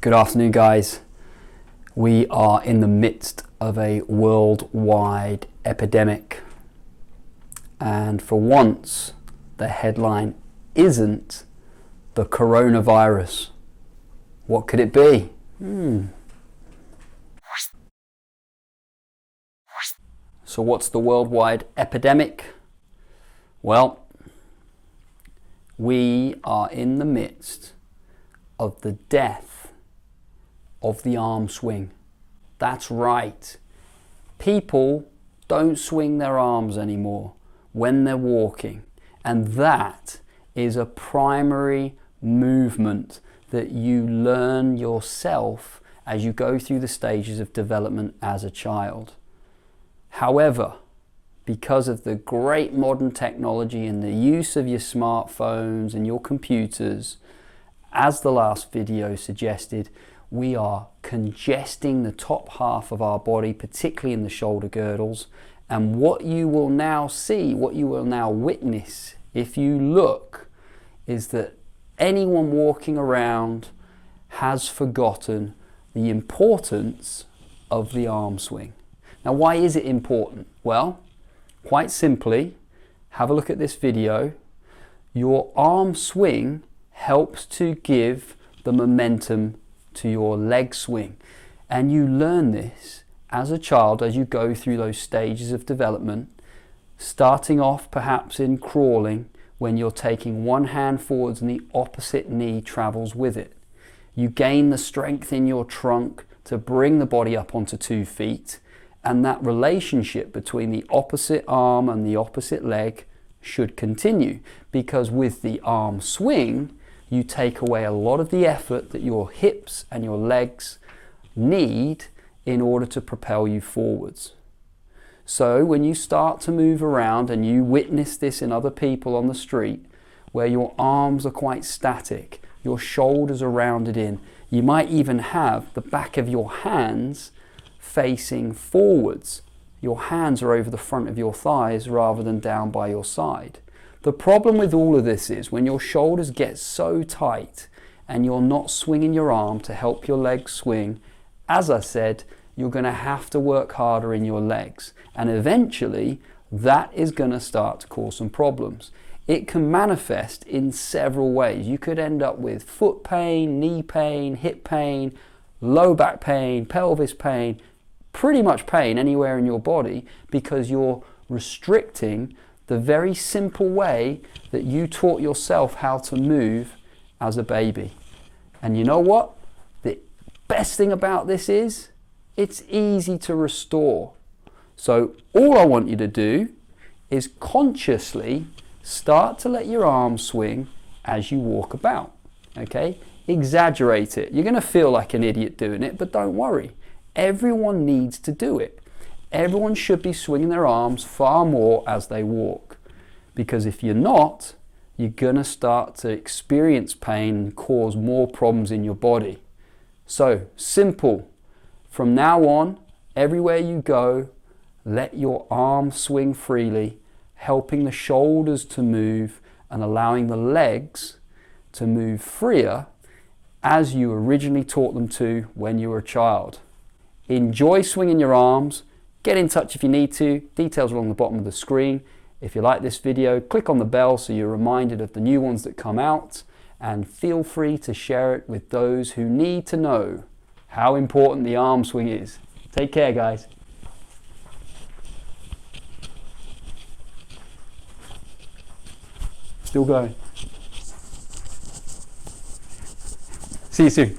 Good afternoon, guys. We are in the midst of a worldwide epidemic, and for once the headline isn't the coronavirus. What could it be? So what's the worldwide epidemic? Well, we are in the midst of the death of the arm swing. That's right. People don't swing their arms anymore when they're walking, and that is a primary movement that you learn yourself as you go through the stages of development as a child. However, because of the great modern technology and the use of your smartphones and your computers, as the last video suggested, we are congesting the top half of our body, particularly in the shoulder girdles. And what you will now see, what you will now witness, if you look, is that anyone walking around has forgotten the importance of the arm swing. Now, why is it important? Well, quite simply, have a look at this video. Your arm swing helps to give the momentum to your leg swing. And you learn this as a child as you go through those stages of development, starting off perhaps in crawling when you're taking one hand forwards and the opposite knee travels with it. You gain the strength in your trunk to bring the body up onto 2 feet, and that relationship between the opposite arm and the opposite leg should continue, because with the arm swing you take away a lot of the effort that your hips and your legs need in order to propel you forwards. So when you start to move around, and you witness this in other people on the street, where your arms are quite static, your shoulders are rounded in, you might even have the back of your hands facing forwards. Your hands are over the front of your thighs rather than down by your side. The problem with all of this is when your shoulders get so tight and you're not swinging your arm to help your legs swing, as I said, you're going to have to work harder in your legs, and eventually that is going to start to cause some problems. It can manifest in several ways. You could end up with foot pain, knee pain, hip pain, low back pain, pelvis pain, pretty much pain anywhere in your body, because you're restricting the very simple way that you taught yourself how to move as a baby. And you know what? The best thing about this is it's easy to restore. So all I want you to do is consciously start to let your arms swing as you walk about. Okay? Exaggerate it. You're going to feel like an idiot doing it, but don't worry. Everyone needs to do it. Everyone should be swinging their arms far more as they walk, because if you're not, you're going to start to experience pain and cause more problems in your body. So simple. From now on, everywhere you go, let your arms swing freely, helping the shoulders to move and allowing the legs to move freer as you originally taught them to when you were a child. Enjoy swinging your arms. Get in touch if you need to. Details are along the bottom of the screen. If you like this video, click on the bell so you're reminded of the new ones that come out, and feel free to share it with those who need to know how important the arm swing is. Take care, guys. Still going. See you soon.